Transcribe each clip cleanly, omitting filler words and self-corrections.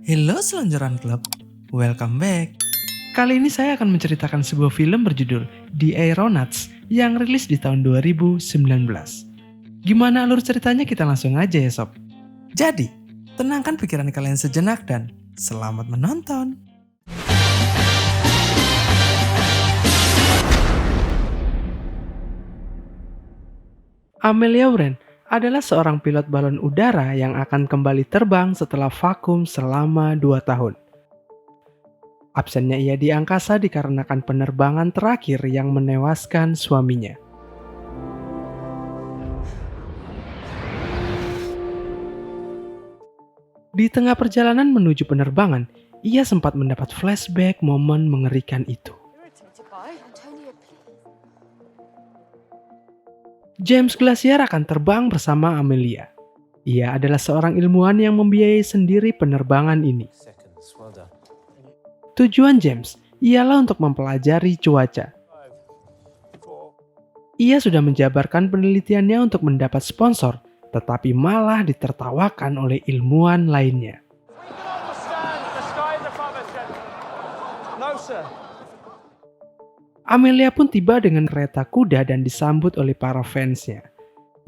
Hello Selonjoran Club, welcome back. Kali ini saya akan menceritakan sebuah film berjudul The Aeronauts yang rilis di tahun 2019. Gimana alur ceritanya, kita langsung aja ya sob. Jadi, tenangkan pikiran kalian sejenak dan selamat menonton. Amelia Wren adalah seorang pilot balon udara yang akan kembali terbang setelah vakum selama 2 tahun. Absennya ia di angkasa dikarenakan penerbangan terakhir yang menewaskan suaminya. Di tengah perjalanan menuju penerbangan, ia sempat mendapat flashback momen mengerikan itu. James Glacier akan terbang bersama Amelia. Ia adalah seorang ilmuwan yang membiayai sendiri penerbangan ini. Tujuan James ialah untuk mempelajari cuaca. Ia sudah menjabarkan penelitiannya untuk mendapat sponsor, tetapi malah ditertawakan oleh ilmuwan lainnya. Amelia pun tiba dengan kereta kuda dan disambut oleh para fansnya.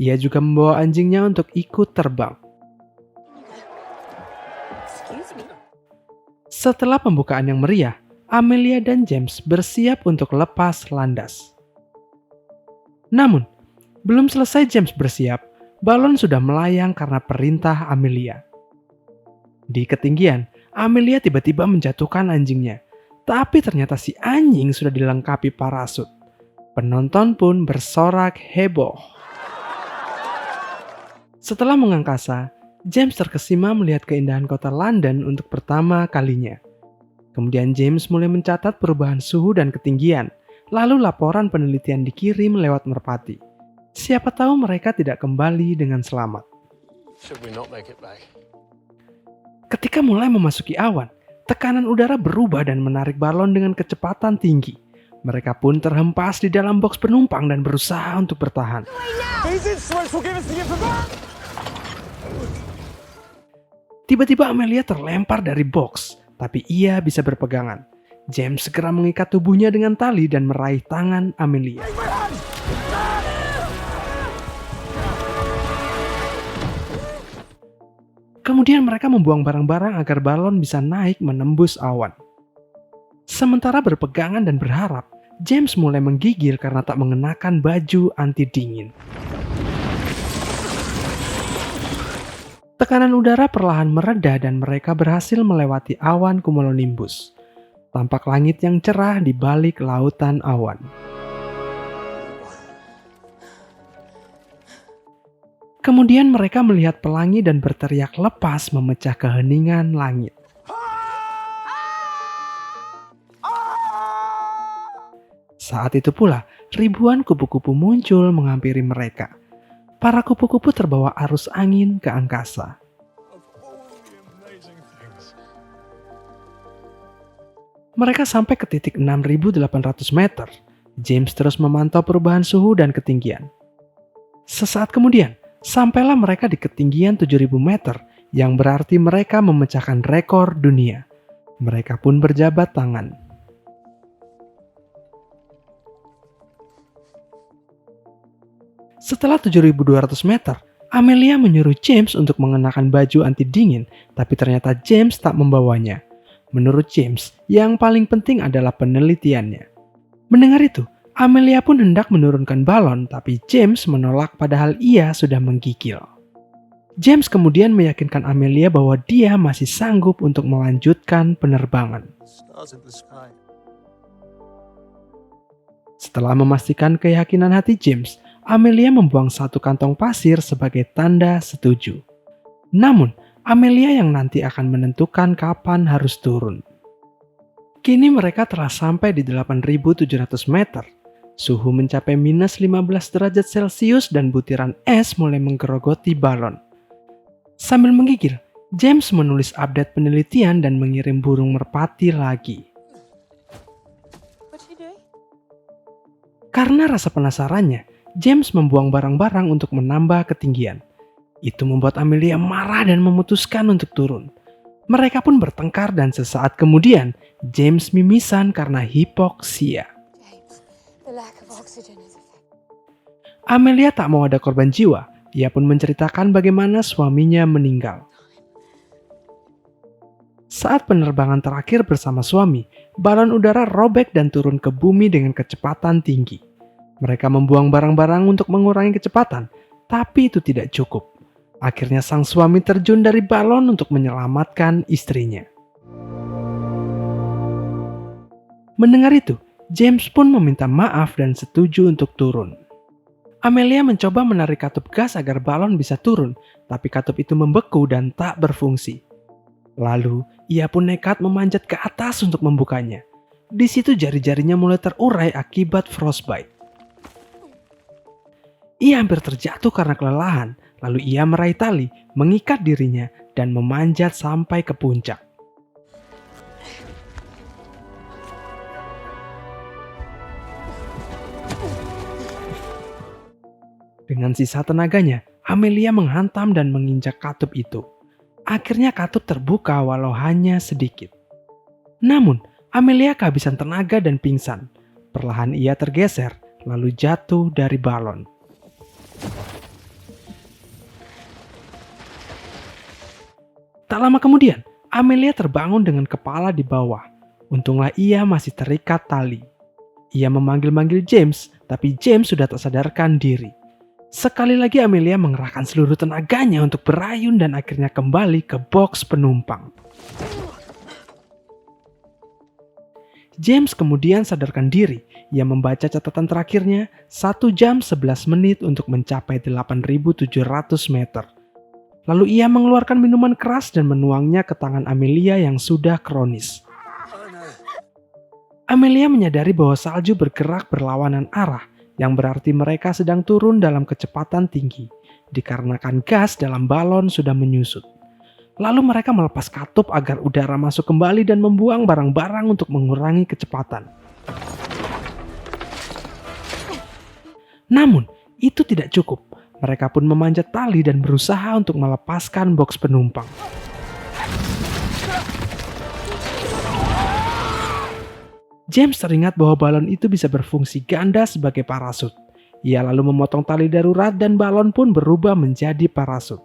Ia juga membawa anjingnya untuk ikut terbang. Setelah pembukaan yang meriah, Amelia dan James bersiap untuk lepas landas. Namun, belum selesai James bersiap, balon sudah melayang karena perintah Amelia. Di ketinggian, Amelia tiba-tiba menjatuhkan anjingnya. Tapi ternyata si anjing sudah dilengkapi parasut. Penonton pun bersorak heboh. Setelah mengangkasa, James terkesima melihat keindahan kota London untuk pertama kalinya. Kemudian James mulai mencatat perubahan suhu dan ketinggian. Lalu laporan penelitian dikirim lewat merpati. Siapa tahu mereka tidak kembali dengan selamat. Ketika mulai memasuki awan, tekanan udara berubah dan menarik balon dengan kecepatan tinggi. Mereka pun terhempas di dalam boks penumpang dan berusaha untuk bertahan. Tiba-tiba Amelia terlempar dari boks, tapi ia bisa berpegangan. James segera mengikat tubuhnya dengan tali dan meraih tangan Amelia. Kemudian mereka membuang barang-barang agar balon bisa naik menembus awan. Sementara berpegangan dan berharap, James mulai menggigil karena tak mengenakan baju anti dingin. Tekanan udara perlahan mereda dan mereka berhasil melewati awan cumulonimbus. Tampak langit yang cerah di balik lautan awan. Kemudian mereka melihat pelangi dan berteriak lepas memecah keheningan langit. Saat itu pula, ribuan kupu-kupu muncul menghampiri mereka. Para kupu-kupu terbawa arus angin ke angkasa. Mereka sampai ke titik 6.800 meter. James terus memantau perubahan suhu dan ketinggian. Sesaat kemudian, sampailah mereka di ketinggian 7.000 meter, yang berarti mereka memecahkan rekor dunia. Mereka pun berjabat tangan. Setelah 7.200 meter, Amelia menyuruh James untuk mengenakan baju anti dingin, tapi ternyata James tak membawanya. Menurut James, yang paling penting adalah penelitiannya. Mendengar itu, Amelia pun hendak menurunkan balon, tapi James menolak padahal ia sudah menggigil. James kemudian meyakinkan Amelia bahwa dia masih sanggup untuk melanjutkan penerbangan. Setelah memastikan keyakinan hati James, Amelia membuang satu kantong pasir sebagai tanda setuju. Namun, Amelia yang nanti akan menentukan kapan harus turun. Kini mereka telah sampai di 8.700 meter. Suhu mencapai minus 15 derajat Celcius dan butiran es mulai menggerogoti balon. Sambil menggigil, James menulis update penelitian dan mengirim burung merpati lagi. Karena rasa penasarannya, James membuang barang-barang untuk menambah ketinggian. Itu membuat Amelia marah dan memutuskan untuk turun. Mereka pun bertengkar dan sesaat kemudian James mimisan karena hipoksia. James, the lack of oxygen is affecting. Amelia tak mau ada korban jiwa. Ia pun menceritakan bagaimana suaminya meninggal. Saat penerbangan terakhir bersama suami, balon udara robek dan turun ke bumi dengan kecepatan tinggi. Mereka membuang barang-barang untuk mengurangi kecepatan, tapi itu tidak cukup. Akhirnya sang suami terjun dari balon untuk menyelamatkan istrinya. Mendengar itu, James pun meminta maaf dan setuju untuk turun. Amelia mencoba menarik katup gas agar balon bisa turun, tapi katup itu membeku dan tak berfungsi. Lalu, ia pun nekat memanjat ke atas untuk membukanya. Di situ jari-jarinya mulai terurai akibat frostbite. Ia hampir terjatuh karena kelelahan, lalu ia meraih tali, mengikat dirinya, dan memanjat sampai ke puncak. Dengan sisa tenaganya, Amelia menghantam dan menginjak katup itu. Akhirnya katup terbuka walau hanya sedikit. Namun, Amelia kehabisan tenaga dan pingsan. Perlahan ia tergeser, lalu jatuh dari balon. Tak lama kemudian, Amelia terbangun dengan kepala di bawah. Untunglah ia masih terikat tali. Ia memanggil-manggil James, tapi James sudah tak sadarkan diri. Sekali lagi Amelia mengerahkan seluruh tenaganya untuk berayun dan akhirnya kembali ke box penumpang. James kemudian sadarkan diri. Ia membaca catatan terakhirnya 1 jam 11 menit untuk mencapai 8.700 meter. Lalu ia mengeluarkan minuman keras dan menuangnya ke tangan Amelia yang sudah kronis. Amelia menyadari bahwa salju bergerak berlawanan arah, yang berarti mereka sedang turun dalam kecepatan tinggi, dikarenakan gas dalam balon sudah menyusut. Lalu mereka melepas katup agar udara masuk kembali dan membuang barang-barang untuk mengurangi kecepatan. Namun, itu tidak cukup. Mereka pun memanjat tali dan berusaha untuk melepaskan boks penumpang. James teringat bahwa balon itu bisa berfungsi ganda sebagai parasut. Ia lalu memotong tali darurat dan balon pun berubah menjadi parasut.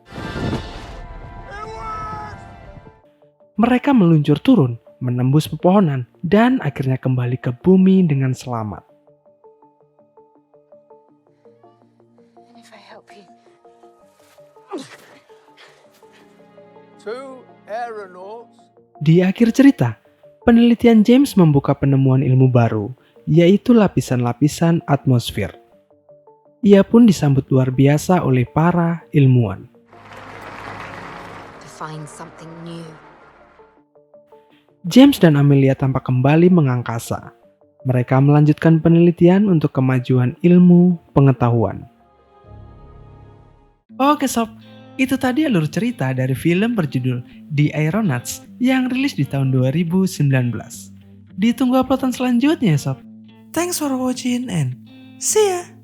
Mereka meluncur turun, menembus pepohonan, dan akhirnya kembali ke bumi dengan selamat. And if I help you, Two aeronauts. Di akhir cerita, penelitian James membuka penemuan ilmu baru, yaitu lapisan-lapisan atmosfer. Ia pun disambut luar biasa oleh para ilmuwan. to find something new. James dan Amelia tampak kembali mengangkasa. Mereka melanjutkan penelitian untuk kemajuan ilmu pengetahuan. Oke sob, itu tadi alur cerita dari film berjudul The Aeronauts yang rilis di tahun 2019. Ditunggu uploadan selanjutnya sob. Thanks for watching and see ya!